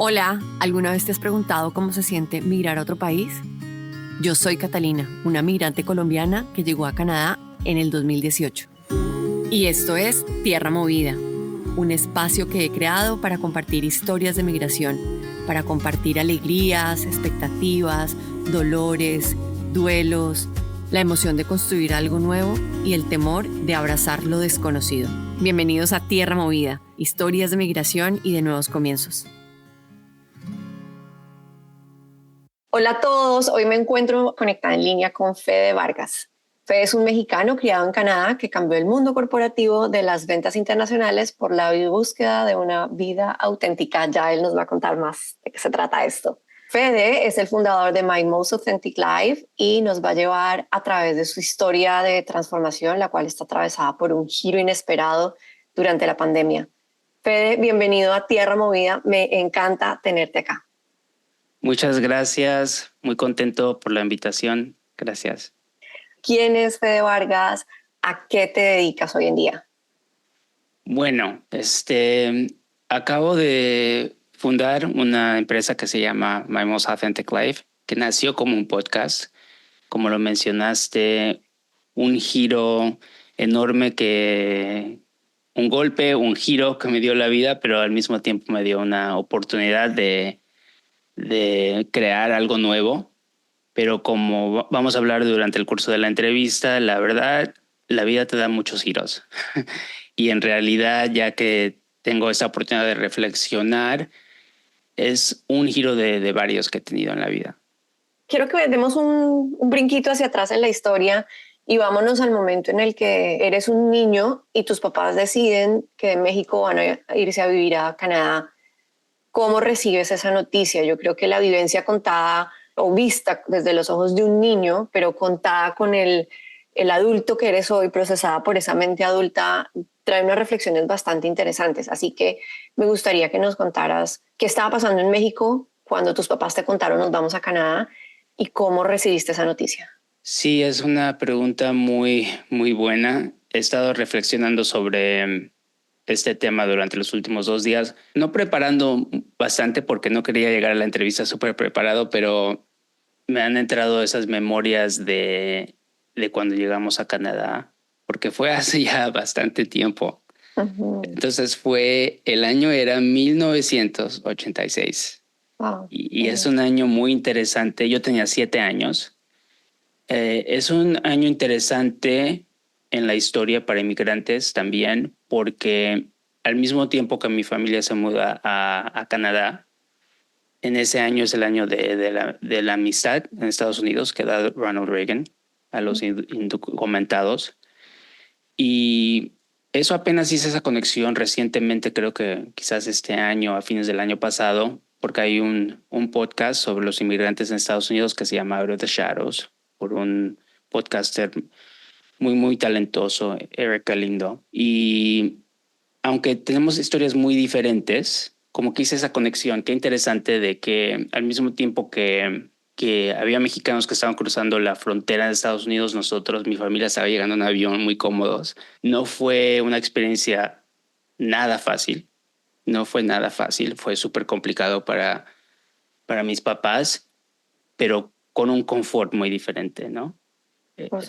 Hola, ¿alguna vez te has preguntado cómo se siente migrar a otro país? Yo soy Catalina, una migrante colombiana que llegó a Canadá en el 2018. Y esto es Tierra Movida, un espacio que he creado para compartir historias de migración, para compartir alegrías, expectativas, dolores, duelos, la emoción de construir algo nuevo y el temor de abrazar lo desconocido. Bienvenidos a Tierra Movida, historias de migración y de nuevos comienzos. Hola a todos, hoy me encuentro conectada en línea con Fede Vargas. Fede es un mexicano criado en Canadá que cambió el mundo corporativo de las ventas internacionales por la búsqueda de una vida auténtica. Ya él nos va a contar más de qué se trata esto. Fede es el fundador de My Most Authentic Life y nos va a llevar a través de su historia de transformación, la cual está atravesada por un giro inesperado durante la pandemia. Fede, bienvenido a Tierra Movida. Me encanta tenerte acá. Muchas gracias, muy contento por la invitación. Gracias. ¿Quién es Fede Vargas? ¿A qué te dedicas hoy en día? Bueno, acabo de fundar una empresa que se llama My Most Authentic Life, que nació como un podcast. Como lo mencionaste, un giro enorme un golpe, un giro que me dio la vida, pero al mismo tiempo me dio una oportunidad de crear algo nuevo. Pero como vamos a hablar durante el curso de la entrevista, la verdad, la vida te da muchos giros. Y en realidad, ya que tengo esta oportunidad de reflexionar, es un giro de varios que he tenido en la vida. Quiero que demos un brinquito hacia atrás en la historia y vámonos al momento en el que eres un niño y tus papás deciden que de México van a irse a vivir a Canadá. ¿Cómo recibes esa noticia? Yo creo que la vivencia contada o vista desde los ojos de un niño, pero contada con el adulto que eres hoy, procesada por esa mente adulta, trae unas reflexiones bastante interesantes. Así que me gustaría que nos contaras qué estaba pasando en México cuando tus papás te contaron nos vamos a Canadá y cómo recibiste esa noticia. Sí, es una pregunta muy, muy buena. He estado reflexionando sobre este tema durante los últimos 2 días, no preparando bastante porque no quería llegar a la entrevista súper preparado, pero me han entrado esas memorias de cuando llegamos a Canadá, porque fue hace ya bastante tiempo. Uh-huh. Entonces el año era 1986. Wow. Y es un año muy interesante. Yo tenía 7 años. Es un año interesante en la historia para inmigrantes también, porque al mismo tiempo que mi familia se muda a Canadá, en ese año es el año de la amistad en Estados Unidos que da Ronald Reagan a los indocumentados. Y eso apenas hice esa conexión recientemente, creo que quizás este año, a fines del año pasado, porque hay un podcast sobre los inmigrantes en Estados Unidos que se llama Out of the Shadows, por un podcaster muy, muy talentoso, Eric Galindo. Y aunque tenemos historias muy diferentes, como que hice esa conexión, qué interesante de que al mismo tiempo que había mexicanos que estaban cruzando la frontera de Estados Unidos, nosotros, mi familia estaba llegando en avión muy cómodos. No fue una experiencia nada fácil, no fue nada fácil, fue súper complicado para mis papás, pero con un confort muy diferente, ¿no?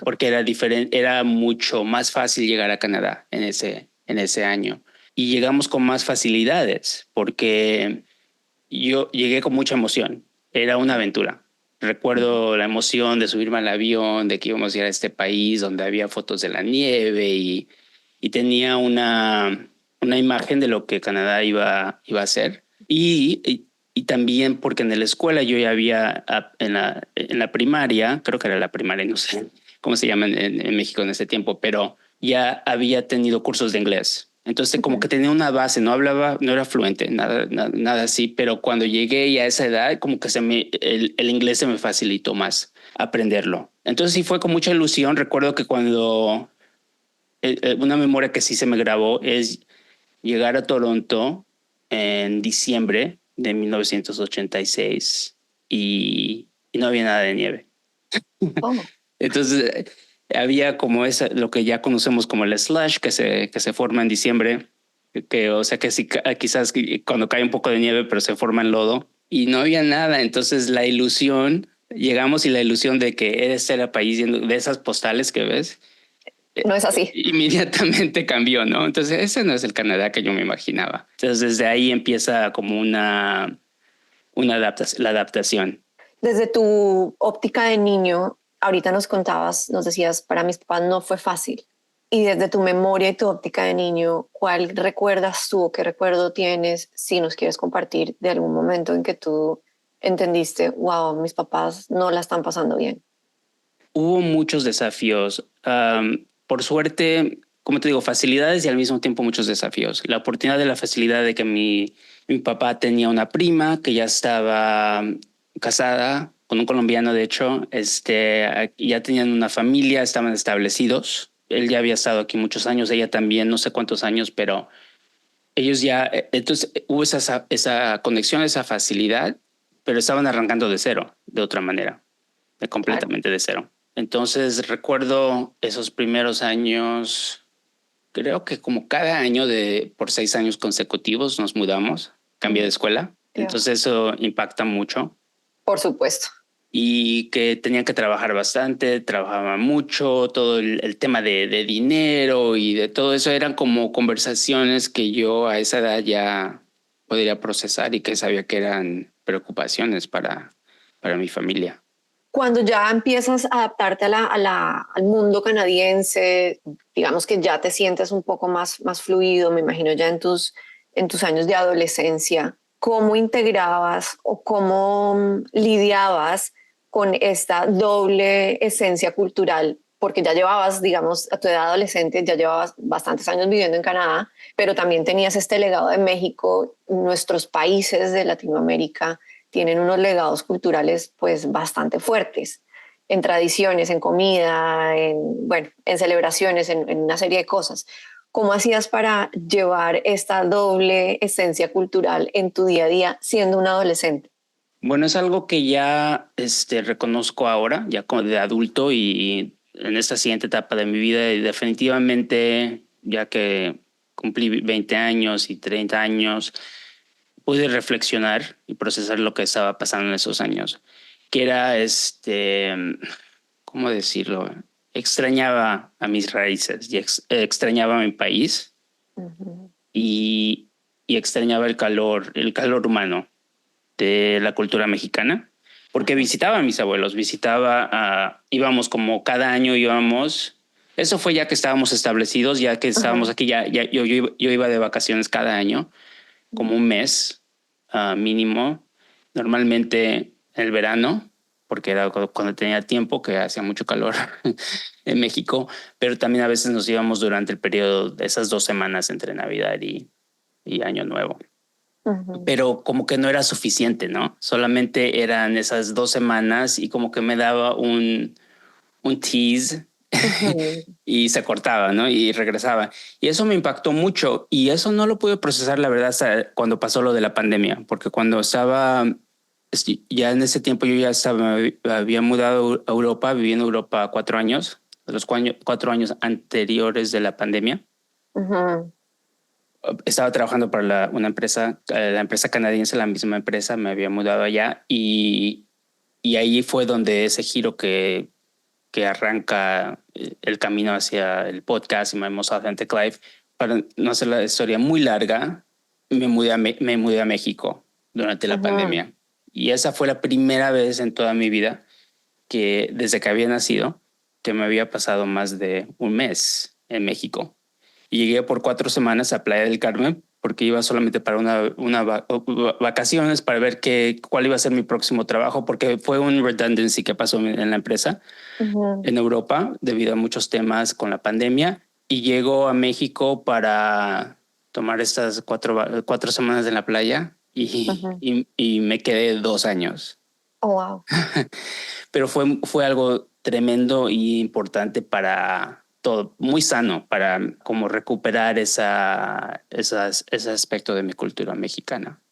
Porque era diferente, era mucho más fácil llegar a Canadá en ese año. Y llegamos con más facilidades, porque yo llegué con mucha emoción. Era una aventura. Recuerdo la emoción de subirme al avión, de que íbamos a ir a este país donde había fotos de la nieve y tenía una imagen de lo que Canadá iba a ser. Y también porque en la escuela yo ya había, en la primaria, creo que era la primaria, no sé cómo se llama en México en ese tiempo, pero ya había tenido cursos de inglés. Entonces como que tenía una base, no hablaba, no era fluente, nada así, pero cuando llegué ya a esa edad, como que el inglés se me facilitó más aprenderlo. Entonces sí fue con mucha ilusión. Recuerdo que cuando una memoria que sí se me grabó es llegar a Toronto en diciembre de 1986 y no había nada de nieve. Oh. Entonces había como lo que ya conocemos como el slush que se forma en diciembre. O sea, que sí, quizás cuando cae un poco de nieve, pero se forma en lodo y no había nada. Entonces la ilusión, llegamos y la ilusión de que eres el país de esas postales que ves, No es así. inmediatamente cambió, ¿no? Entonces ese no es el Canadá que yo me imaginaba. Entonces desde ahí empieza como la adaptación. Desde tu óptica de niño, ahorita nos contabas, nos decías, para mis papás no fue fácil. Y desde tu memoria y tu óptica de niño, ¿cuál recuerdas tú o qué recuerdo tienes si nos quieres compartir de algún momento en que tú entendiste, wow, mis papás no la están pasando bien? Hubo muchos desafíos. Por suerte, como te digo, facilidades y al mismo tiempo muchos desafíos. La oportunidad de la facilidad de que mi papá tenía una prima que ya estaba casada con un colombiano, de hecho, ya tenían una familia, estaban establecidos. Él ya había estado aquí muchos años, ella también, no sé cuántos años, pero ellos ya, entonces hubo esa conexión, esa facilidad, pero estaban arrancando de cero, de otra manera, Claro. completamente de cero. Entonces recuerdo esos primeros años, creo que como cada año por 6 años consecutivos nos mudamos, cambié de escuela. Dios. Entonces eso impacta mucho Por supuesto. y que tenía que trabajar bastante, trabajaba mucho, todo el tema de dinero y de todo eso eran como conversaciones que yo a esa edad ya podría procesar y que sabía que eran preocupaciones para mi familia. Cuando ya empiezas a adaptarte al mundo canadiense, digamos que ya te sientes un poco más fluido, me imagino ya en tus años de adolescencia, ¿cómo integrabas o cómo lidiabas con esta doble esencia cultural? Porque ya llevabas, digamos, a tu edad adolescente, ya llevabas bastantes años viviendo en Canadá, pero también tenías este legado de México, nuestros países de Latinoamérica tienen unos legados culturales pues bastante fuertes en tradiciones, en comida, bueno, en celebraciones, en una serie de cosas. ¿Cómo hacías para llevar esta doble esencia cultural en tu día a día siendo un adolescente? Bueno, es algo que ya reconozco ahora, ya como de adulto y en esta siguiente etapa de mi vida, y definitivamente, ya que cumplí 20 años y 30 años, pude reflexionar y procesar lo que estaba pasando en esos años, que era, ¿cómo decirlo? Extrañaba a mis raíces y extrañaba a mi país Ujú. y, y extrañaba el calor humano de la cultura mexicana, porque Ajá. visitaba a mis abuelos, íbamos como cada año íbamos. Eso fue ya que estábamos establecidos, ya que estábamos Ajá. aquí, yo iba de vacaciones cada año, como un mes mínimo, normalmente en el verano, porque era cuando tenía tiempo, que hacía mucho calor en México, pero también a veces nos íbamos durante el periodo de esas 2 semanas entre Navidad y Año Nuevo. Ujú. Pero como que no era suficiente, ¿no? Solamente eran esas 2 semanas y como que me daba un tease Ujú. y se cortaba, ¿no? Y regresaba. Y eso me impactó mucho y eso no lo pude procesar, la verdad, hasta cuando pasó lo de la pandemia, porque cuando estaba, ya en ese tiempo yo ya estaba, había mudado a Europa, viví en Europa 4 años, los 4 años anteriores de la pandemia. Ujú. Estaba trabajando para una empresa, la empresa canadiense, la misma empresa, me había mudado allá y ahí fue donde ese giro que arranca el camino hacia el podcast y My Most Authentic Life. Para no hacer la historia muy larga, me mudé a México durante la Ujú. pandemia. Y esa fue la primera vez en toda mi vida que, desde que había nacido, que me había pasado más de un mes en México. Y llegué por 4 semanas a Playa del Carmen porque iba solamente para vacaciones para ver cuál iba a ser mi próximo trabajo, porque fue un redundancy que pasó en la empresa Ujú. en Europa debido a muchos temas con la pandemia y llego a México para tomar estas 4 semanas en la playa Ujú. y me quedé 2 años. Oh, wow. Pero fue algo tremendo y importante para todo, muy sano para como recuperar ese aspecto de mi cultura mexicana.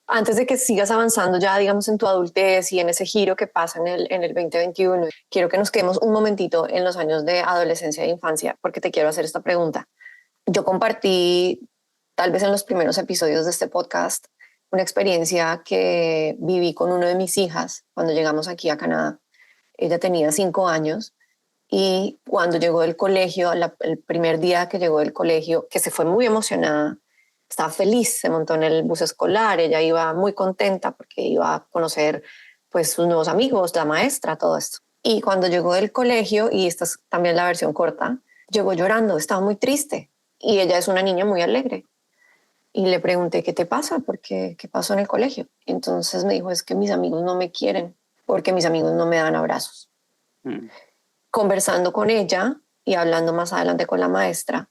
Antes de que sigas avanzando ya, digamos, en tu adultez y en ese giro que pasa en el 2021, quiero que nos quedemos un momentito en los años de adolescencia e infancia, porque te quiero hacer esta pregunta. Yo compartí tal vez en los primeros episodios de este podcast, una experiencia que viví con una de mis hijas cuando llegamos aquí a Canadá. Ella tenía 5 años y cuando llegó del colegio, el primer día que llegó del colegio, que se fue muy emocionada, estaba feliz, se montó en el bus escolar, ella iba muy contenta porque iba a conocer pues sus nuevos amigos, la maestra, todo esto. Y cuando llegó del colegio, y esta es también la versión corta, llegó llorando, estaba muy triste y ella es una niña muy alegre. Y le pregunté, ¿qué te pasa? Porque, ¿qué pasó en el colegio? Entonces me dijo, es que mis amigos no me quieren porque mis amigos no me dan abrazos. Mm. Conversando con ella y hablando más adelante con la maestra,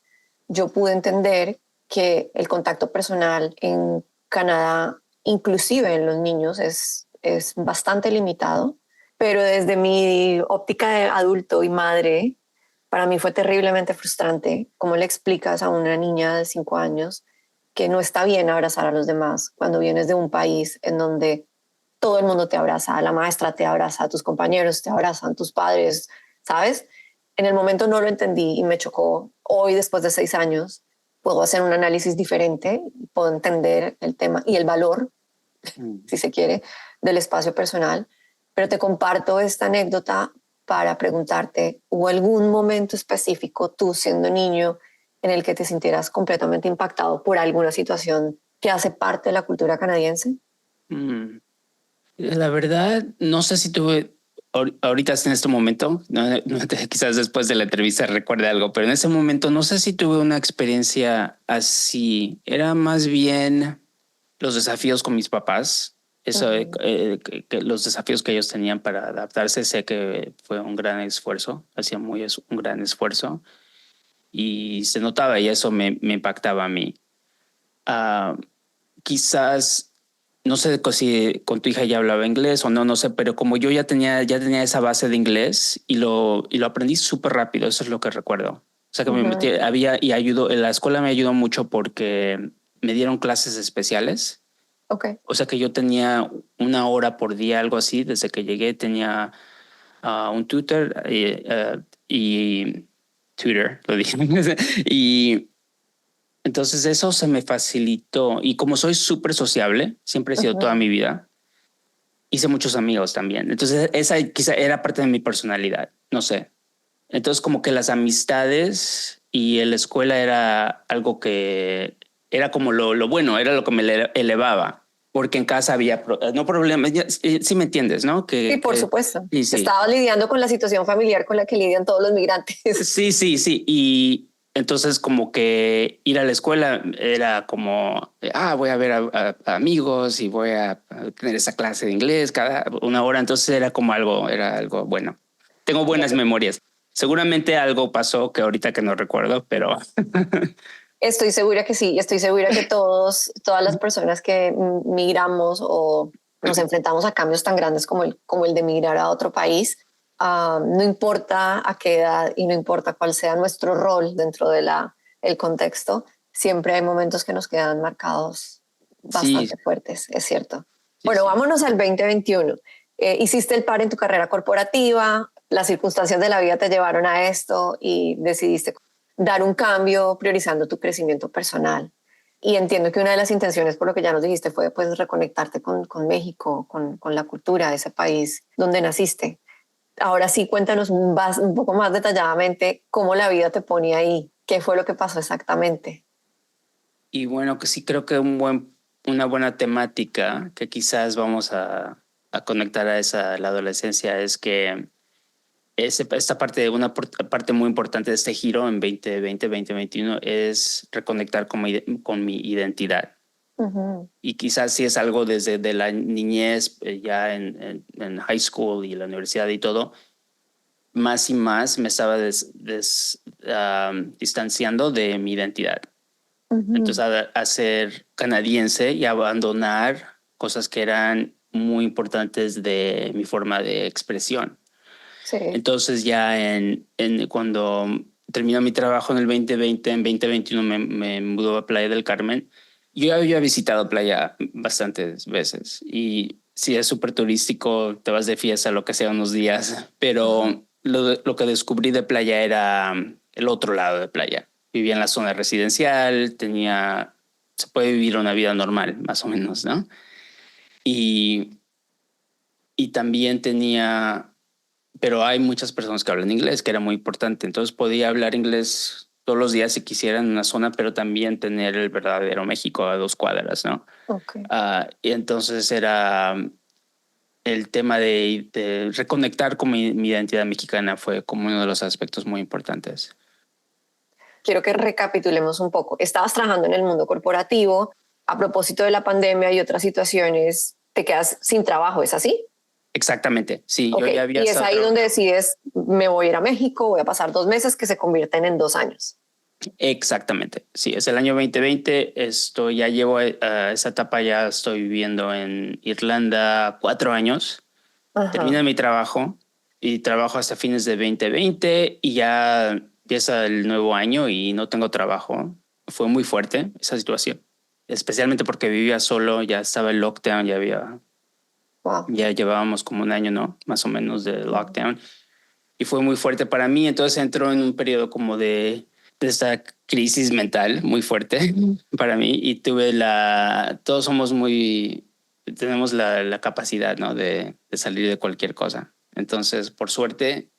yo pude entender que el contacto personal en Canadá, inclusive en los niños, es bastante limitado, pero desde mi óptica de adulto y madre, para mí fue terriblemente frustrante cómo le explicas a una niña de 5 años que no está bien abrazar a los demás cuando vienes de un país en donde todo el mundo te abraza, la maestra te abraza, tus compañeros te abrazan, tus padres, ¿sabes? En el momento no lo entendí y me chocó. Hoy, después de 6 años, puedo hacer un análisis diferente, puedo entender el tema y el valor, Mm. si se quiere, del espacio personal. Pero te comparto esta anécdota para preguntarte, ¿hubo algún momento específico tú siendo niño en el que te sintieras completamente impactado por alguna situación que hace parte de la cultura canadiense? Mm. La verdad, no sé si tuve ahorita en este momento, quizás después de la entrevista recuerde algo, pero en ese momento no sé si tuve una experiencia así. Era más bien los desafíos con mis papás. Eso, Ujú. que los desafíos que ellos tenían para adaptarse, sé que fue un gran esfuerzo, un gran esfuerzo y se notaba y eso me impactaba a mí. Ah, quizás, no sé si con tu hija ya hablaba inglés o no, no sé, pero como yo ya tenía esa base de inglés y lo aprendí súper rápido, eso es lo que recuerdo. O sea que me metí, Ujú. la escuela me ayudó mucho porque me dieron clases especiales. Ok. O sea que yo tenía 1 hora por día, algo así, desde que llegué tenía un tutor y tutor, lo dije. Y entonces eso se me facilitó y como soy súper sociable, siempre he sido toda Ujú. mi vida, hice muchos amigos también. Entonces esa quizá era parte de mi personalidad, no sé. Entonces como que las amistades y la escuela era algo que era como lo bueno, era lo que me elevaba, porque en casa había no problemas, sí me entiendes, ¿no? Sí, por supuesto. Sí, sí. Estaba lidiando con la situación familiar con la que lidian todos los migrantes. Sí, sí, sí. Y entonces como que ir a la escuela era como, voy a ver a amigos y voy a tener esa clase de inglés cada 1 hora. Entonces era algo bueno. Tengo buenas Bueno, memorias. Seguramente algo pasó que ahorita que no recuerdo, pero estoy segura que sí, estoy segura que todas las personas que migramos o nos enfrentamos a cambios tan grandes como el de migrar a otro país, no importa a qué edad y no importa cuál sea nuestro rol dentro de el contexto, siempre hay momentos que nos quedan marcados sí, bastante fuertes, es cierto. sí, Bueno, sí. vámonos al 2021. Hiciste el par en tu carrera corporativa, las circunstancias de la vida te llevaron a esto y decidiste dar un cambio priorizando tu crecimiento personal. Y entiendo que una de las intenciones, por lo que ya nos dijiste, fue pues reconectarte con México, con la cultura de ese país donde naciste. Ahora sí, cuéntanos un poco más detalladamente cómo la vida te ponía ahí, qué fue lo que pasó exactamente. Y bueno, que sí creo que una buena temática que quizás vamos a conectar a la adolescencia es que esta parte muy importante de este giro en 2020-2021 es reconectar con mi identidad. Ujú. Y quizás sí es algo desde de la niñez, ya en high school y la universidad y todo, más y más me estaba distanciando de mi identidad. Entonces, Ujú. a ser canadiense y abandonar cosas que eran muy importantes de mi forma de expresión. Sí. Entonces ya cuando terminó mi trabajo en el 2020, en 2021 me mudó a Playa del Carmen. Yo ya había visitado playa bastantes veces y sí es súper turístico, te vas de fiesta, lo que sea, unos días, pero lo que descubrí de playa era el otro lado de playa. Vivía en la zona residencial, tenía se puede vivir una vida normal, más o menos, ¿no? Y, y también pero hay muchas personas que hablan inglés, que era muy importante. Entonces podía hablar inglés todos los días si quisiera en una zona, pero también tener el verdadero México a 2 cuadras, ¿no? Okay. Y entonces era el tema de reconectar con mi identidad mexicana fue como uno de los aspectos muy importantes. Quiero que recapitulemos un poco. Estabas trabajando en el mundo corporativo, a propósito de la pandemia y otras situaciones, te quedas sin trabajo, ¿es así? Exactamente, sí, yo Okay. ya había Y es estado ahí donde decides, me voy a ir a México, voy a pasar 2 meses que se convierten en 2 años. Exactamente, sí, es el año 2020, ya llevo esa etapa, ya estoy viviendo en Irlanda 4 años, Ajá. termina mi trabajo y trabajo hasta fines de 2020 y ya empieza el nuevo año y no tengo trabajo. Fue muy fuerte esa situación, especialmente porque vivía solo, ya estaba el lockdown, Wow. ya llevábamos como un año, ¿no? Más o menos de lockdown. Y fue muy fuerte para mí. Entonces entró en un periodo como de esta crisis mental muy fuerte para mí y todos tenemos la capacidad, ¿no? De salir de cualquier cosa. Entonces, por suerte,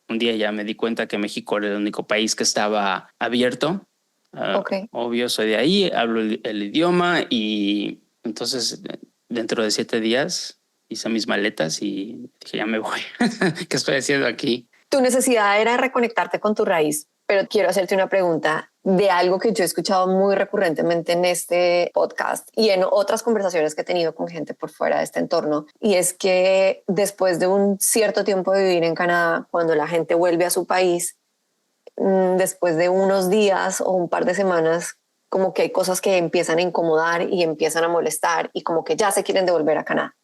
un día ya me di cuenta que México era el único país que estaba abierto. Ok. Obvio, soy de ahí, hablo el idioma y entonces dentro de 7 días hice mis maletas y dije, ya me voy. ¿Qué estoy haciendo aquí? Tu necesidad era reconectarte con tu raíz, pero quiero hacerte una pregunta de algo que yo he escuchado muy recurrentemente en este podcast y en otras conversaciones que he tenido con gente por fuera de este entorno, y es que después de un cierto tiempo de vivir en Canadá, cuando la gente vuelve a su país, después de unos días o un par de semanas, como que hay cosas que empiezan a incomodar y empiezan a molestar y como que ya se quieren devolver a Canadá.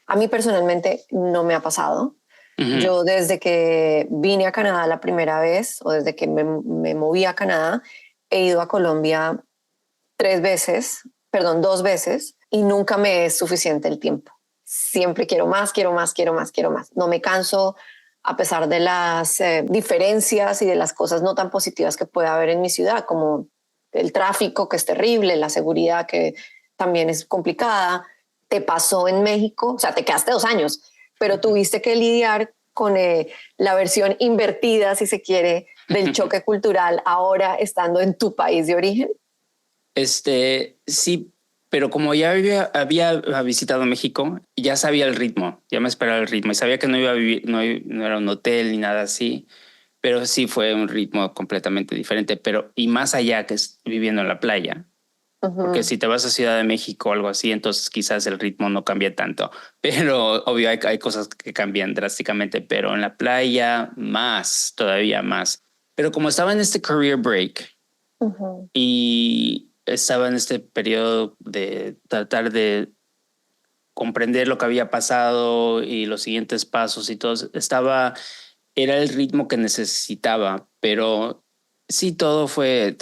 A mí personalmente no me ha pasado. Ujú. Yo desde que vine a Canadá la primera vez o desde que me moví a Canadá, he ido a Colombia 3 veces, perdón, 2 veces, y nunca me es suficiente el tiempo. Siempre quiero más, quiero más, quiero más, quiero más. No me canso a pesar de las diferencias y de las cosas no tan positivas que puede haber en mi ciudad, como el tráfico, que es terrible, la seguridad, que también es complicada. Te pasó en México, o sea, te quedaste 2 años, pero tuviste que lidiar con la versión invertida, si se quiere, del choque cultural ahora estando en tu país de origen. Sí, pero como ya había visitado México, ya sabía el ritmo, ya me esperaba el ritmo y sabía que no iba a vivir, no era un hotel ni nada así, pero sí fue un ritmo completamente diferente, y más allá que viviendo en la playa. Porque Ujú. si te vas a Ciudad de México o algo así, entonces quizás el ritmo no cambia tanto. Pero obvio hay cosas que cambian drásticamente, pero en la playa más, todavía más. Pero como estaba en este career break Ujú. y estaba en este periodo de tratar de comprender lo que había pasado y los siguientes pasos y todo, era el ritmo que necesitaba, pero sí, todo fue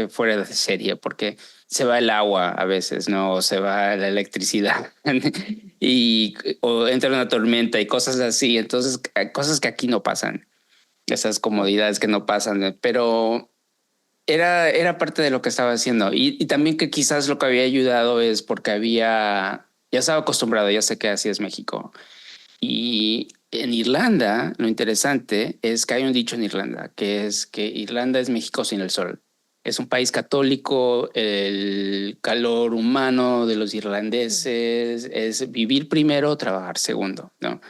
fuera de serie, porque se va el agua a veces, ¿no? O se va la electricidad o entra una tormenta y cosas así. Entonces, cosas que aquí no pasan, esas comodidades que no pasan, pero era parte de lo que estaba haciendo. Y también que quizás lo que había ayudado es porque ya estaba acostumbrado, ya sé que así es México. Y en Irlanda, lo interesante es que hay un dicho en Irlanda, que es que Irlanda es México sin el sol. Es un país católico, el calor humano de los irlandeses es vivir primero, trabajar segundo, ¿no?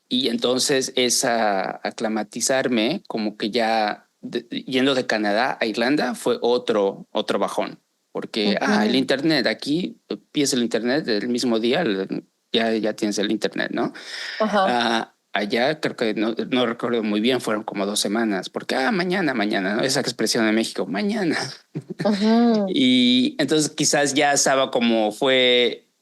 Y entonces es aclimatizarme como que yendo de Canadá a Irlanda fue otro bajón. Porque, el Ujú. internet, aquí pides el internet el mismo día, ya tienes el internet, ¿no? Ajá. Allá creo que no recuerdo muy bien, fueron como 2 semanas, porque mañana, ¿no? Esa expresión de México, mañana. Ujú. Y entonces quizás ya estaba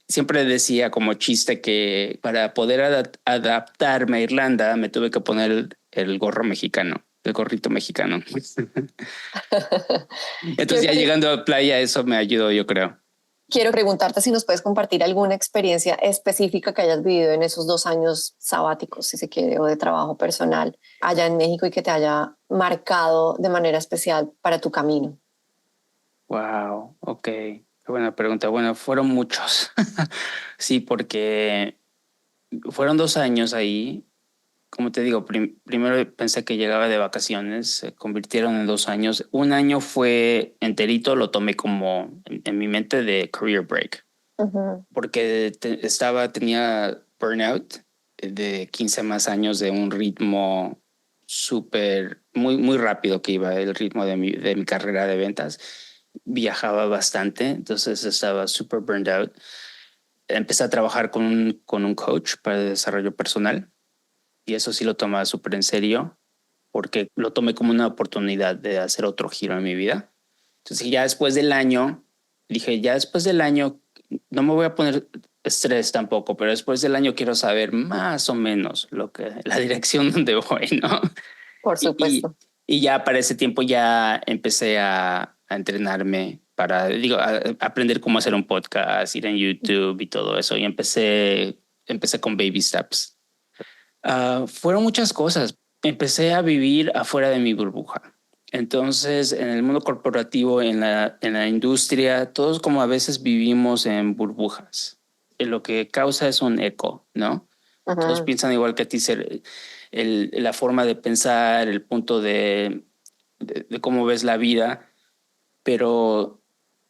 siempre decía como chiste que para poder adaptarme a Irlanda me tuve que poner el gorro mexicano, el gorrito mexicano. Entonces Quiero, ya que- llegando a playa eso me ayudó, yo creo. quiero preguntarte si nos puedes compartir alguna experiencia específica que hayas vivido en esos 2 años sabáticos, si se quiere, o de trabajo personal allá en México y que te haya marcado de manera especial para tu camino. Wow, ok. Qué buena pregunta. Bueno, fueron muchos. Sí, porque fueron 2 años ahí. Como te digo, primero pensé que llegaba de vacaciones, se convirtieron en 2 años. Un año fue enterito, lo tomé como en mi mente de career break, porque tenía burnout de 15 más años de un ritmo súper, muy, muy rápido que iba el ritmo de mi carrera de ventas. Viajaba bastante, entonces estaba súper burned out. Empecé a trabajar con un coach para el desarrollo personal y eso sí lo tomaba súper en serio porque lo tomé como una oportunidad de hacer otro giro en mi vida. Entonces ya después del año, dije, ya después del año, no me voy a poner estrés tampoco, pero después del año quiero saber más o menos la dirección donde voy, ¿no? Por Y, y, supuesto. y ya para ese tiempo ya empecé a entrenarme para, a aprender cómo hacer un podcast, ir en YouTube y todo eso. Y empecé con baby steps. Fueron muchas cosas. Empecé a vivir afuera de mi burbuja. Entonces, en el mundo corporativo, en la industria, todos como a veces vivimos en burbujas. Lo que causa es un eco, ¿no? Todos Ujú. piensan igual que a ti, la forma de pensar, el punto de cómo ves la vida, pero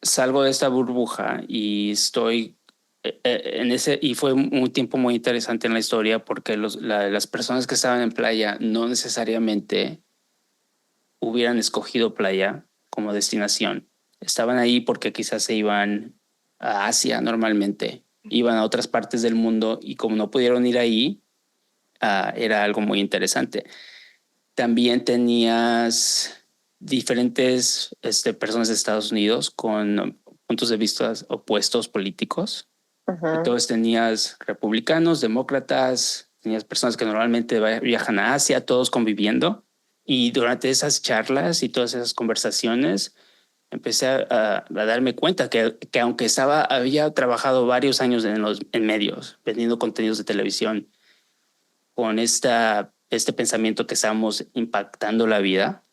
salgo de esta burbuja y estoy y fue un tiempo muy interesante en la historia porque las personas que estaban en playa no necesariamente hubieran escogido playa como destinación. Estaban ahí porque quizás se iban a Asia normalmente, iban a otras partes del mundo y como no pudieron ir ahí, era algo muy interesante. También tenías diferentes personas de Estados Unidos con puntos de vista opuestos políticos. Ujú. Entonces tenías republicanos, demócratas, tenías personas que normalmente viajan a Asia, todos conviviendo. Y durante esas charlas y todas esas conversaciones, empecé a darme cuenta que aunque había trabajado varios años en medios, vendiendo contenidos de televisión, con este pensamiento que estábamos impactando la vida,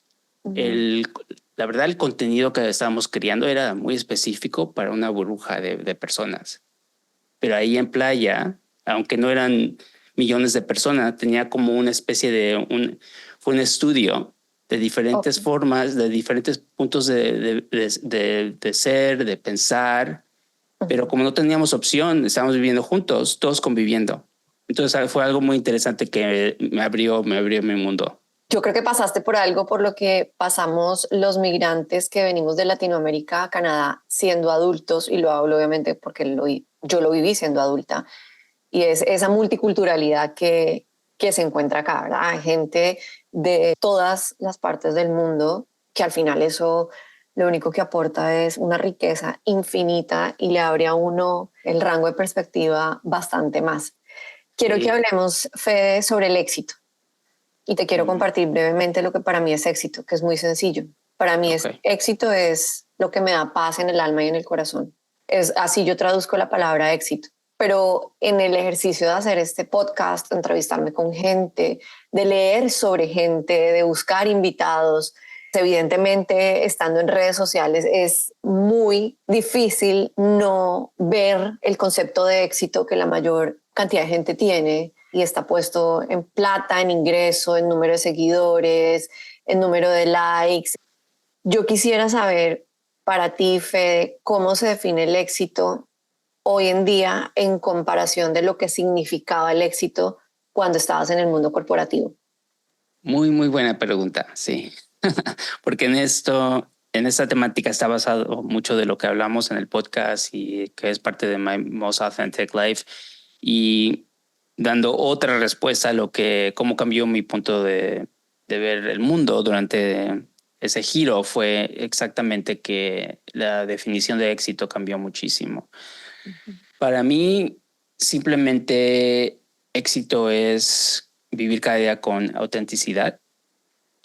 Ujú. el, la verdad el contenido que estábamos creando era muy específico para una burbuja de personas. Pero ahí en playa, aunque no eran millones de personas, tenía como una especie fue un estudio de Ok. diferentes formas, de diferentes puntos de ser, de pensar, pero Ujú. como no teníamos opción, estábamos viviendo juntos, todos conviviendo. Entonces fue algo muy interesante que me abrió mi mundo. Yo creo que pasaste por algo por lo que pasamos los migrantes que venimos de Latinoamérica a Canadá siendo adultos, y lo hablo obviamente porque yo lo viví siendo adulta, y es esa multiculturalidad que se encuentra acá, ¿verdad? Hay gente de todas las partes del mundo que al final eso lo único que aporta es una riqueza infinita y le abre a uno el rango de perspectiva bastante más. Quiero que Sí. hablemos, Fede, sobre el éxito y te quiero Mm, compartir brevemente lo que para mí es éxito, que es muy sencillo. Para mí ok. éxito es lo que me da paz en el alma y en el corazón. Es así yo traduzco la palabra éxito. Pero en el ejercicio de hacer este podcast, de entrevistarme con gente, de leer sobre gente, de buscar invitados, evidentemente estando en redes sociales es muy difícil no ver el concepto de éxito que la mayor cantidad de gente tiene y está puesto en plata, en ingreso, en número de seguidores, en número de likes. Yo quisiera saber para ti, Fede, cómo se define el éxito hoy en día en comparación de lo que significaba el éxito cuando estabas en el mundo corporativo. Muy, muy buena pregunta, sí. Porque en esta temática está basado mucho de lo que hablamos en el podcast y que es parte de My Most Authentic Life y dando otra respuesta a cómo cambió mi punto de ver el mundo durante ese giro fue exactamente que la definición de éxito cambió muchísimo. Para mí, simplemente éxito es vivir cada día con autenticidad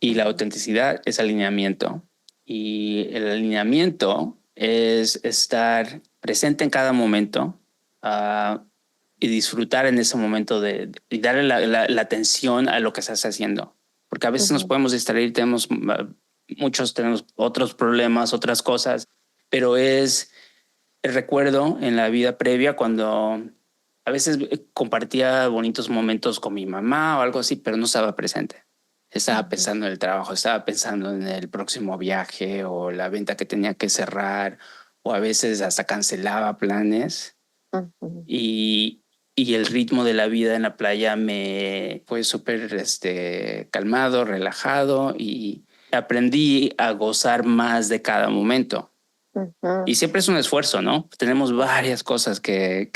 y la autenticidad es alineamiento. Y el alineamiento es estar presente en cada momento uh, y disfrutar en ese momento y darle la atención a lo que estás haciendo. Porque a veces nos podemos distraer, muchos tenemos otros problemas, otras cosas, pero es recuerdo en la vida previa cuando a veces compartía bonitos momentos con mi mamá o algo así, pero no estaba presente. Estaba Ujú, pensando en el trabajo, estaba pensando en el próximo viaje o la venta que tenía que cerrar, o a veces hasta cancelaba planes. ujú. Y, y el ritmo de la vida en la playa me fue súper calmado, relajado, y aprendí a gozar más de cada momento. Y Ujú. siempre es un esfuerzo, ¿no? Tenemos varias cosas que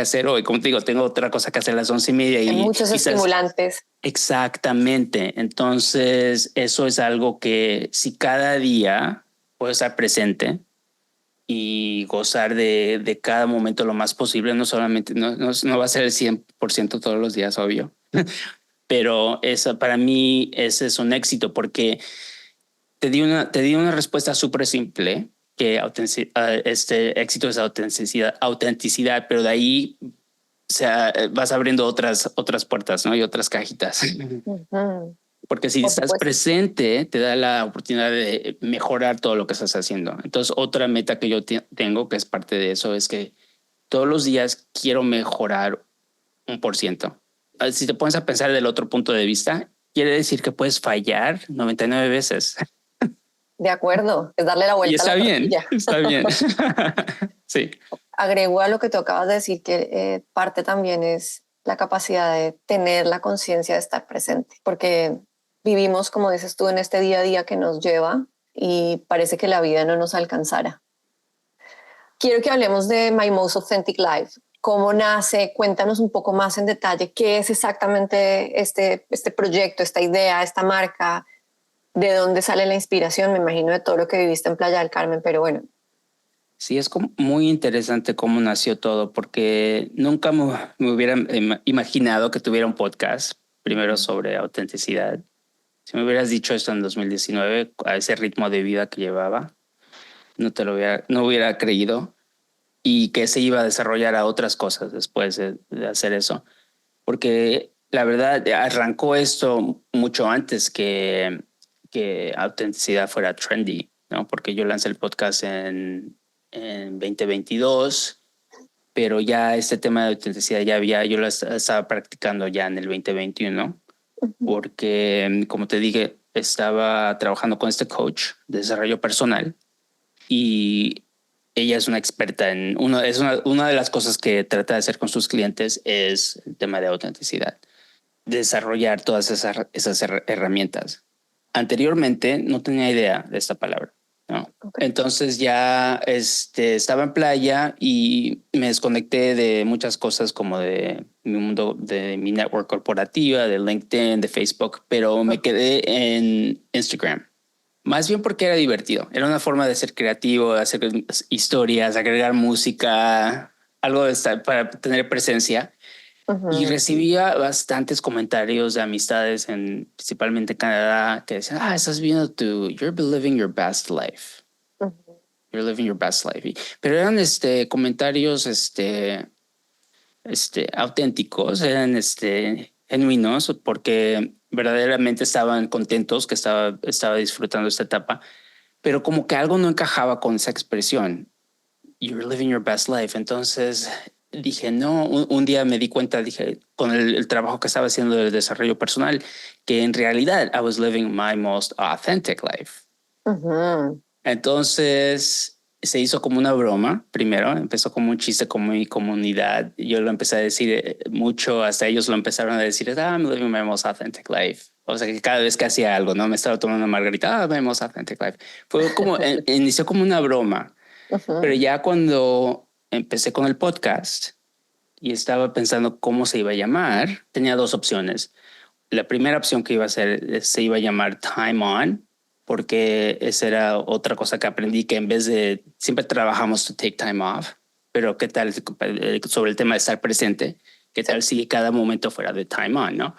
hacer hoy. Como te digo, tengo otra cosa que hacer a las 11:30 Hay y muchos quizás estimulantes. exactamente. Entonces, eso es algo que si cada día puedo estar presente y gozar de cada momento lo más posible, no solamente, no va a ser el 100% todos los días, obvio, pero eso, para mí ese es un éxito porque te di una respuesta súper simple, que este éxito es autenticidad, pero de ahí, o sea, vas abriendo otras puertas, ¿no? Y otras cajitas. Ujú. Porque si Por estás supuesto. presente, te da la oportunidad de mejorar todo lo que estás haciendo. Entonces, otra meta que yo tengo, que es parte de eso, es que todos los días quiero mejorar 1%. Si te pones a pensar del otro punto de vista, quiere decir que puedes fallar 99 veces. De acuerdo, es darle la Y vuelta a la está bien, tortilla. está bien. Sí, Agrego a lo que tú acabas de decir que parte también es la capacidad de tener la conciencia de estar presente, porque vivimos, como dices tú, en este día a día que nos lleva y parece que la vida no nos alcanzara. Quiero que hablemos de My Most Authentic Life. ¿Cómo nace? Cuéntanos un poco más en detalle qué es exactamente este proyecto, esta idea, esta marca, de dónde sale la inspiración. Me imagino de todo lo que viviste en Playa del Carmen, pero bueno. sí, es como muy interesante cómo nació todo, porque nunca me hubiera imaginado que tuviera un podcast, primero sobre autenticidad. Si me hubieras dicho esto en 2019, a ese ritmo de vida que llevaba, no hubiera creído, y que se iba a desarrollar a otras cosas después de hacer eso. Porque la verdad arrancó esto mucho antes que autenticidad fuera trendy, ¿no? Porque yo lancé el podcast en 2022, pero ya este tema de autenticidad yo lo estaba practicando ya en el 2021, Ujú. porque como te dije, estaba trabajando con este coach de desarrollo personal, y ella es una experta en una de las cosas que trata de hacer con sus clientes es el tema de autenticidad, desarrollar todas esas herramientas. Anteriormente no tenía idea de esta palabra, ¿no? Okay. Entonces ya estaba en playa y me desconecté de muchas cosas como de mi mundo, de mi network corporativa, de LinkedIn, de Facebook, pero me quedé en Instagram. Más bien porque era divertido. Era una forma de ser creativo, de hacer historias, agregar música, algo para tener presencia. Y Ujú, recibía bastantes comentarios de amistades, principalmente en Canadá, que decían, estás viendo you're living your best life. ujú. You're living your best life. Pero eran comentarios auténticos, eran genuinos, porque verdaderamente estaban contentos, que estaba disfrutando esta etapa, pero como que algo no encajaba con esa expresión. You're living your best life. Entonces dije, no, un día me di cuenta, dije, con el trabajo que estaba haciendo del desarrollo personal, que en realidad I was living my most authentic life. Ujú. Entonces se hizo como una broma. Primero empezó como un chiste con mi comunidad. Yo lo empecé a decir mucho, hasta ellos lo empezaron a decir, I'm living my most authentic life. O sea que cada vez que hacía algo, ¿no? Me estaba tomando una margarita, my most authentic life. Fue como, inició como una broma. Pero Ujú. ya cuando empecé con el podcast y estaba pensando cómo se iba a llamar, tenía dos opciones. La primera opción que iba a ser, se iba a llamar Time On, porque esa era otra cosa que aprendí, que en vez de, siempre trabajamos to take time off, pero qué tal sobre el tema de estar presente, qué Sí. tal si cada momento fuera de Time On, ¿no?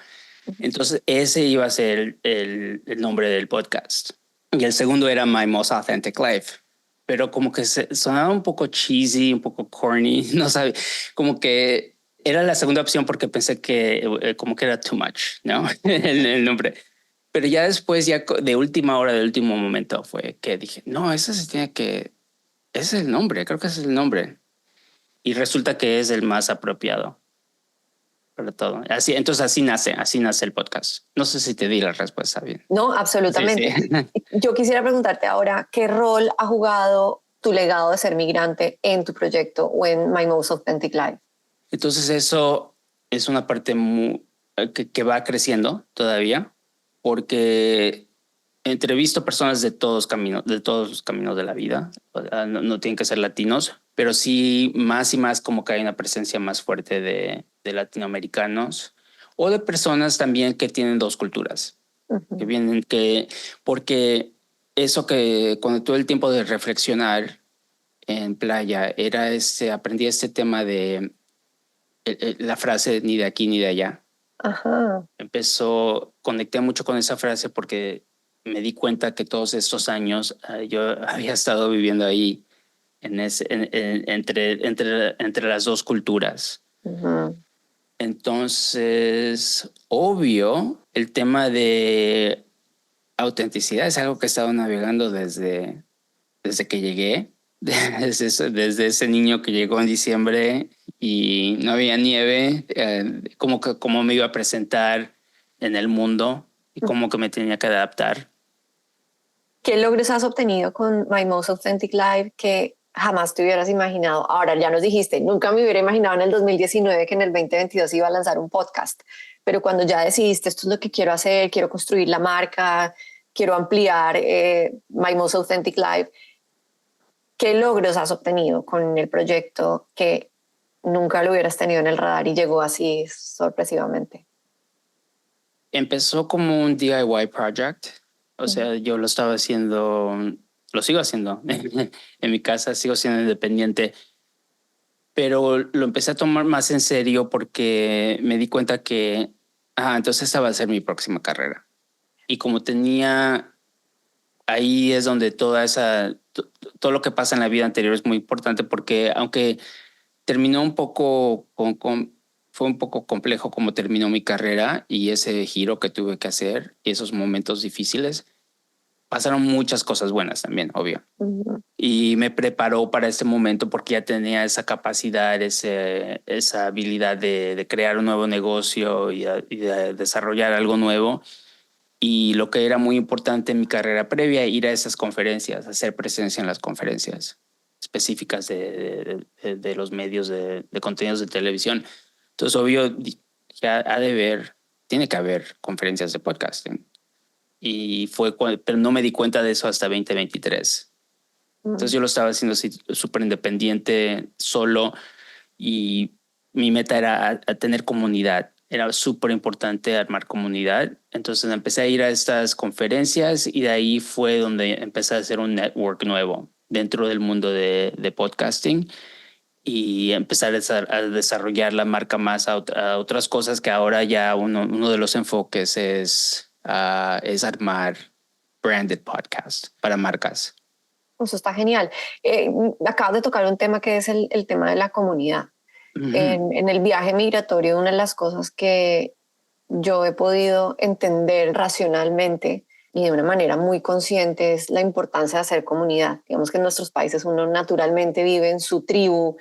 Entonces ese iba a ser el nombre del podcast. Y el segundo era My Most Authentic Life. Pero como que sonaba un poco cheesy, un poco corny, no sabe, como que era la segunda opción porque pensé que como que era too much, ¿no? el nombre. Pero ya después, ya de última hora, de último momento, fue que dije, no, eso se tiene Ese es el nombre, creo que ese es el nombre. Y resulta que es el más apropiado para todo. Entonces así nace el podcast. No sé si te di la respuesta bien. No, Sí, sí. absolutamente. Yo quisiera preguntarte ahora, ¿qué rol ha jugado tu legado de ser migrante en tu proyecto o en My Most Authentic Life? Entonces eso es una parte que va creciendo todavía, porque entrevisto personas de todos los caminos de la vida. No tienen que ser latinos, pero sí más y más como que hay una presencia más fuerte de latinoamericanos o de personas también que tienen dos culturas, que Ujú. vienen porque eso que cuando tuve el tiempo de reflexionar en playa era aprendí este tema de la frase ni de aquí ni de allá. Ajá. Conecté mucho con esa frase porque me di cuenta que todos estos años yo había estado viviendo ahí entre las dos culturas. Ujú. Entonces, obvio, el tema de autenticidad es algo que he estado navegando desde que llegué, desde ese niño que llegó en diciembre y no había nieve, cómo me iba a presentar en el mundo y cómo que me tenía que adaptar. ¿Qué logros has obtenido con My Most Authentic Life que jamás te hubieras imaginado? Ahora ya nos dijiste, nunca me hubiera imaginado en el 2019 que en el 2022 iba a lanzar un podcast, pero cuando ya decidiste, esto es lo que quiero hacer, quiero construir la marca, quiero ampliar My Most Authentic Life, ¿qué logros has obtenido con el proyecto que nunca lo hubieras tenido en el radar y llegó así sorpresivamente? Empezó como un DIY project, o sea, yo lo estaba haciendo, lo sigo haciendo en mi casa, sigo siendo independiente, pero lo empecé a tomar más en serio porque me di cuenta que, entonces esta va a ser mi próxima carrera. Y como tenía, ahí es donde todo lo que pasa en la vida anterior es muy importante porque aunque terminó un poco fue un poco complejo como terminó mi carrera y ese giro que tuve que hacer y esos momentos difíciles, pasaron muchas cosas buenas también, obvio. Uh-huh. Y me preparó para este momento porque ya tenía esa capacidad, esa habilidad de crear un nuevo negocio y de desarrollar algo nuevo. Y lo que era muy importante en mi carrera previa, ir a esas conferencias, hacer presencia en las conferencias específicas de los medios de contenidos de televisión. Entonces, obvio, ya tiene que haber conferencias de podcasting. Pero no me di cuenta de eso hasta 2023. Entonces yo lo estaba haciendo así súper independiente, solo, y mi meta era a tener comunidad. Era súper importante armar comunidad. Entonces empecé a ir a estas conferencias y de ahí fue donde empecé a hacer un network nuevo dentro del mundo de podcasting y empezar a desarrollar la marca más a otras cosas que ahora ya uno de los enfoques es armar branded podcast para marcas. Eso está genial. Acabas de tocar un tema que es el tema de la comunidad. Ujú. En el viaje migratorio, una de las cosas que yo he podido entender racionalmente y de una manera muy consciente es la importancia de hacer comunidad. Digamos que en nuestros países uno naturalmente vive en su tribu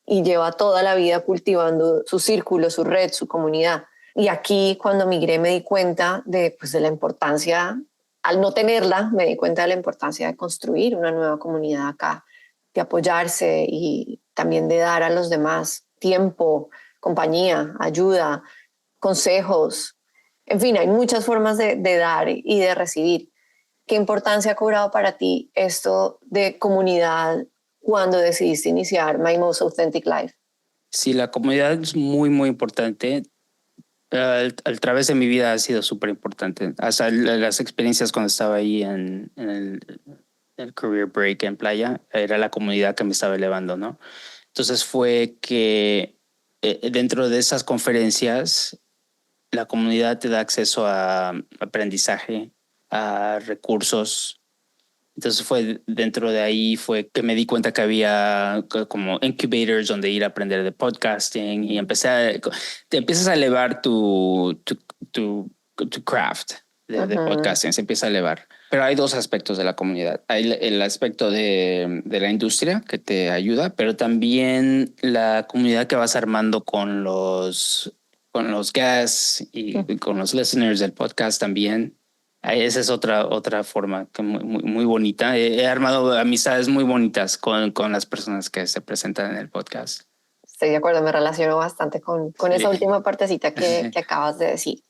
y lleva toda la vida cultivando su círculo, su red, su comunidad. Y aquí cuando migré me di cuenta pues, de la importancia, al no tenerla, me di cuenta de la importancia de construir una nueva comunidad acá, de apoyarse y también de dar a los demás tiempo, compañía, ayuda, consejos. En fin, hay muchas formas de dar y de recibir. ¿Qué importancia ha cobrado para ti esto de comunidad cuando decidiste iniciar My Most Authentic Life? Sí, la comunidad es muy, muy importante. Al través de mi vida ha sido súper importante. Hasta las experiencias cuando estaba ahí en el career break en playa, era la comunidad que me estaba elevando, ¿no? Entonces fue que dentro de esas conferencias, la comunidad te da acceso a aprendizaje, a recursos. Entonces dentro de ahí fue que me di cuenta que había como incubators donde ir a aprender de podcasting y te empiezas a elevar tu craft de Uh-huh. podcasting, se empieza a elevar. Pero hay dos aspectos de la comunidad. Hay el aspecto de la industria que te ayuda, pero también la comunidad que vas armando con los guests y con los listeners del podcast también. Esa es otra forma que muy bonita. He armado amistades muy bonitas con las personas que se presentan en el podcast. Estoy de acuerdo, me relaciono bastante con Sí. esa última partecita que acabas de decir.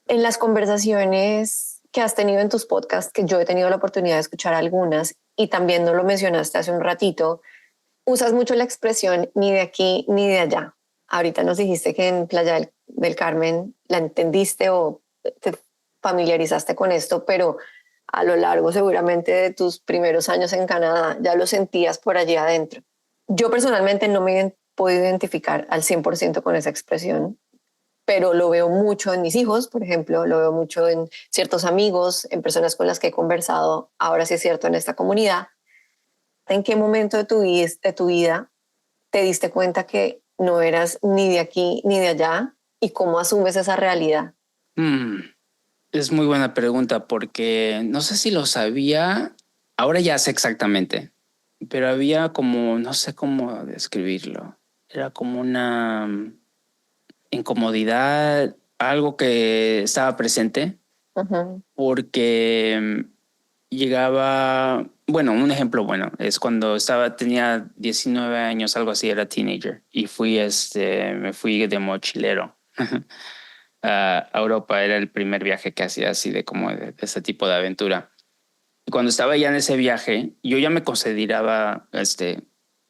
En las conversaciones que has tenido en tus podcasts, que yo he tenido la oportunidad de escuchar algunas, y también no lo mencionaste hace un ratito, usas mucho la expresión ni de aquí ni de allá. Ahorita nos dijiste que en Playa del Carmen la entendiste o te familiarizaste con esto, pero a lo largo seguramente de tus primeros años en Canadá ya lo sentías por allí adentro. Yo personalmente no me puedo identificar al 100% con esa expresión, pero lo veo mucho en mis hijos, por ejemplo, lo veo mucho en ciertos amigos, en personas con las que he conversado, ahora sí es cierto, en esta comunidad. ¿En qué momento de tu vida te diste cuenta que no eras ni de aquí ni de allá y cómo asumes esa realidad? Es muy buena pregunta porque no sé si lo sabía, ahora ya sé exactamente, pero había como, no sé cómo describirlo, era como una incomodidad, algo que estaba presente porque llegaba, bueno, un ejemplo bueno es cuando tenía 19 años, algo así, era teenager y me fui de mochilero a Europa. Era el primer viaje que hacía así de como de ese tipo de aventura. Y cuando estaba ya en ese viaje, yo ya me consideraba,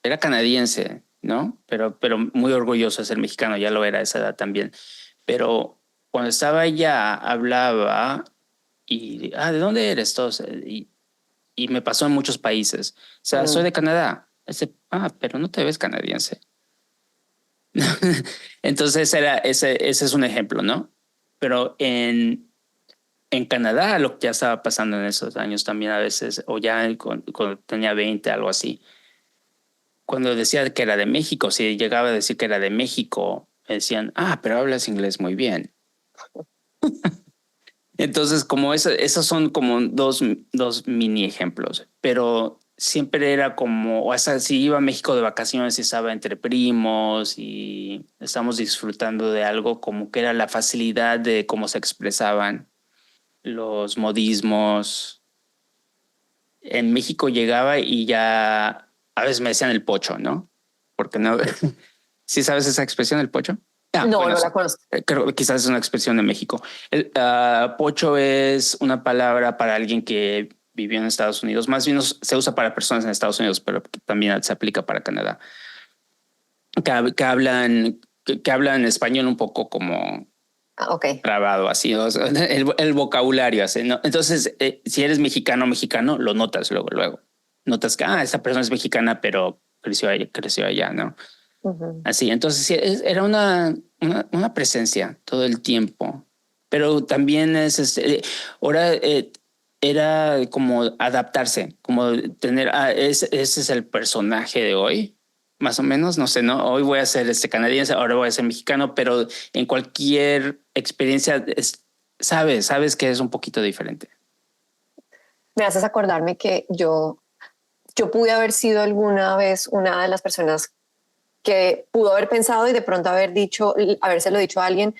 era canadiense, ¿no? Pero muy orgulloso de ser mexicano, ya lo era a esa edad también. Pero cuando estaba allá, hablaba y, ¿de dónde eres? Todos, y me pasó en muchos países. O sea, soy de Canadá. Pero no te ves canadiense. Entonces ese es un ejemplo, ¿no? Pero en Canadá lo que ya estaba pasando en esos años también a veces, o ya cuando tenía 20, algo así, cuando decía que era de México, si llegaba a decir que era de México, me decían, pero hablas inglés muy bien. Entonces, como esos son como dos mini ejemplos, pero siempre era como, o hasta si iba a México de vacaciones y estaba entre primos y estamos disfrutando de algo, como que era la facilidad de cómo se expresaban los modismos. En México llegaba y ya a veces me decían el pocho, ¿no? Porque no, ¿sí sabes esa expresión, el pocho? No, Bueno, no la conozco. creo que quizás es una expresión de México. El pocho es una palabra para alguien que vivió en Estados Unidos. Más bien se usa para personas en Estados Unidos, pero también se aplica para Canadá. Que hablan español un poco como Ok. trabado, así, o sea, el vocabulario así, ¿no? Entonces, si eres mexicano, lo notas luego. Notas que, esta persona es mexicana, pero creció allá, ¿no? Así, entonces sí, era una presencia todo el tiempo, pero también ahora era como adaptarse, como tener, ese es el personaje de hoy, más o menos, no sé, ¿no? Hoy voy a ser canadiense, ahora voy a ser mexicano, pero en cualquier experiencia sabes que es un poquito diferente. Me haces acordarme que yo pude haber sido alguna vez una de las personas que pudo haber pensado y de pronto habérselo dicho a alguien,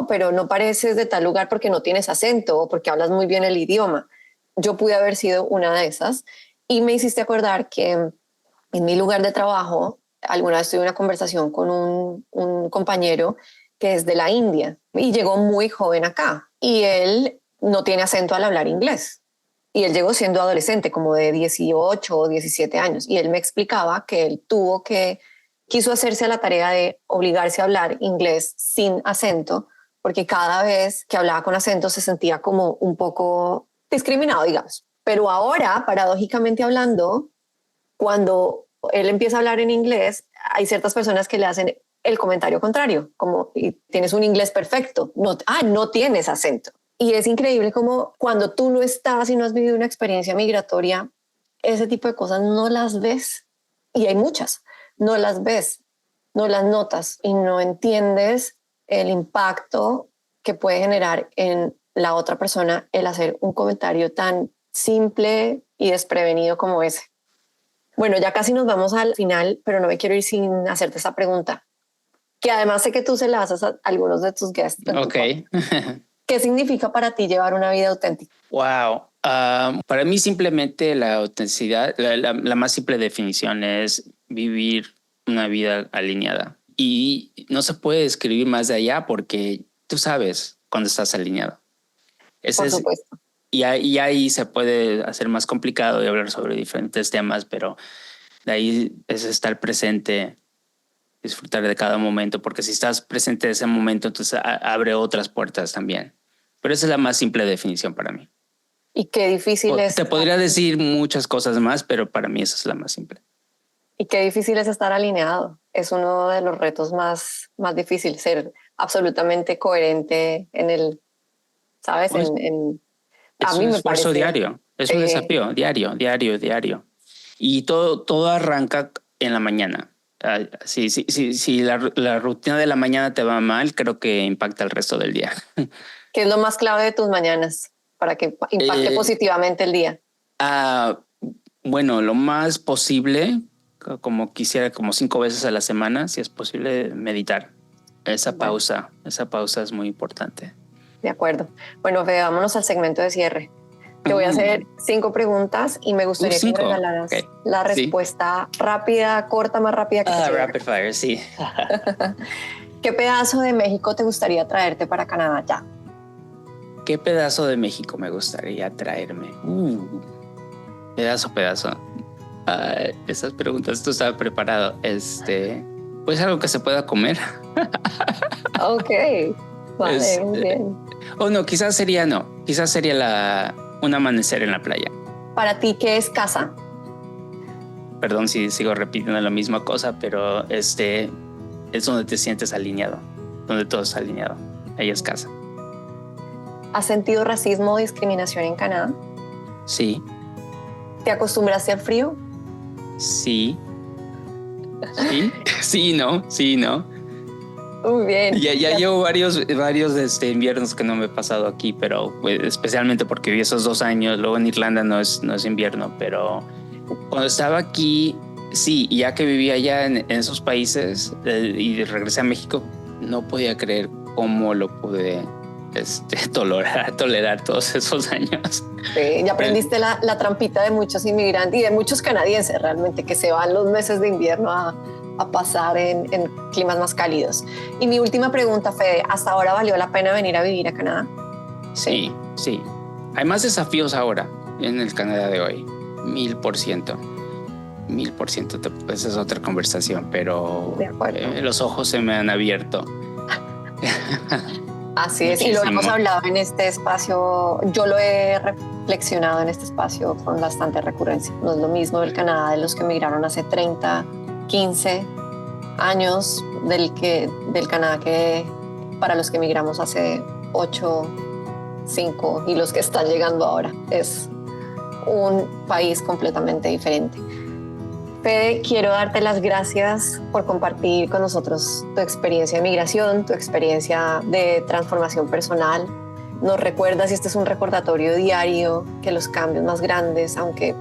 pero no pareces de tal lugar porque no tienes acento o porque hablas muy bien el idioma. Yo pude haber sido una de esas y me hiciste acordar que en mi lugar de trabajo alguna vez tuve una conversación con un compañero que es de la India y llegó muy joven acá y él no tiene acento al hablar inglés. Y él llegó siendo adolescente, como de 18 o 17 años. Y él me explicaba que él quiso hacerse a la tarea de obligarse a hablar inglés sin acento, porque cada vez que hablaba con acento se sentía como un poco discriminado, digamos. Pero ahora, paradójicamente hablando, cuando él empieza a hablar en inglés, hay ciertas personas que le hacen el comentario contrario, como tienes un inglés perfecto, no tienes acento. Y es increíble como cuando tú no estás y no has vivido una experiencia migratoria, ese tipo de cosas no las ves. Y hay muchas, no las ves, no las notas y no entiendes el impacto que puede generar en la otra persona el hacer un comentario tan simple y desprevenido como ese. Bueno, ya casi nos vamos al final, pero no me quiero ir sin hacerte esa pregunta, que además sé que tú se la haces a algunos de tus guests. Ok. ¿Qué significa para ti llevar una vida auténtica? Wow. Para mí simplemente la autenticidad, la más simple definición es vivir una vida alineada. Y no se puede describir más de allá porque tú sabes cuando estás alineado. Por supuesto. Y ahí se puede hacer más complicado y hablar sobre diferentes temas, pero de ahí es estar presente, disfrutar de cada momento, porque si estás presente en ese momento, entonces abre otras puertas también. Pero esa es la más simple definición para mí. Y qué difícil es. Te podría decir muchas cosas más, pero para mí esa es la más simple. Y qué difícil es estar alineado. Es uno de los retos más difíciles, ser absolutamente coherente en el, ¿sabes? Es un esfuerzo diario, es un desafío diario. Y todo arranca en la mañana. Si la rutina de la mañana te va mal, creo que impacta el resto del día. ¿Qué es lo más clave de tus mañanas para que impacte positivamente el día? Bueno, lo más posible, como quisiera, como 5 veces a la semana, si es posible, meditar. Esa pausa es muy importante. De acuerdo. Bueno, Fede, vámonos al segmento de cierre. Te voy a hacer 5 preguntas y me gustaría que me regalaras la respuesta rápida, corta, más rápida que te rapid fire, sí. ¿Qué pedazo de México te gustaría traerte para Canadá ya? ¿Qué pedazo de México me gustaría traerme? Pedazo. Esas preguntas, tú estabas preparado. Pues algo que se pueda comer. Ok, vale, muy bien. No, quizás sería un amanecer en la playa. Para ti, ¿qué es casa? Perdón si sigo repitiendo la misma cosa, pero es donde te sientes alineado, donde todo está alineado. Ahí es casa. ¿Has sentido racismo o discriminación en Canadá? Sí. ¿Te acostumbraste al frío? Sí. Sí, no. Muy bien. Ya llevo varios inviernos que no me he pasado aquí, pero pues, especialmente porque viví esos 2 años. Luego en Irlanda no es invierno, pero cuando estaba aquí, sí, y ya que vivía allá en esos países y regresé a México, no podía creer cómo lo pude tolerar todos esos años. Sí, ya aprendiste la trampita de muchos inmigrantes y de muchos canadienses realmente que se van los meses de invierno a pasar en climas más cálidos. Y mi última pregunta, Fede, ¿hasta ahora valió la pena venir a vivir a Canadá? Sí. Hay más desafíos ahora en el Canadá de hoy. 1000%. Esa es otra conversación, pero los ojos se me han abierto. Así es, y lo hemos hablado en este espacio, yo lo he reflexionado en este espacio con bastante recurrencia. No es lo mismo del Canadá de los que emigraron hace 30, 15 años del Canadá que para los que emigramos hace 8, 5 y los que están llegando ahora. Es un país completamente diferente. Fede, quiero darte las gracias por compartir con nosotros tu experiencia de migración, tu experiencia de transformación personal. Nos recuerdas, y este es un recordatorio diario, que los cambios más grandes, aunque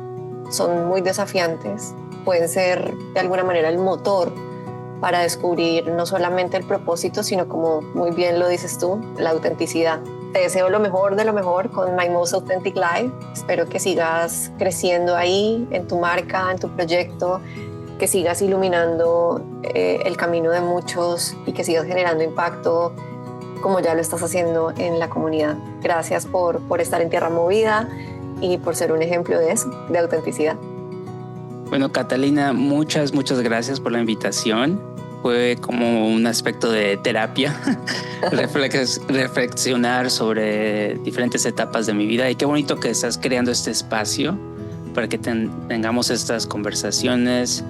son muy desafiantes, pueden ser de alguna manera el motor para descubrir no solamente el propósito, sino, como muy bien lo dices tú, la autenticidad. Te deseo lo mejor de lo mejor con My Most Authentic Life. Espero que sigas creciendo ahí, en tu marca, en tu proyecto, que sigas iluminando el camino de muchos y que sigas generando impacto como ya lo estás haciendo en la comunidad. Gracias por estar en Tierra Movida y por ser un ejemplo de eso, de autenticidad. Bueno, Catalina, muchas gracias por la invitación. Fue como un aspecto de terapia, reflexionar sobre diferentes etapas de mi vida, y qué bonito que estás creando este espacio para que tengamos estas conversaciones.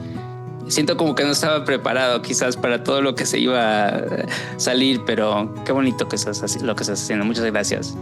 Siento como que no estaba preparado quizás para todo lo que se iba a salir, pero qué bonito lo que estás haciendo. Muchas gracias.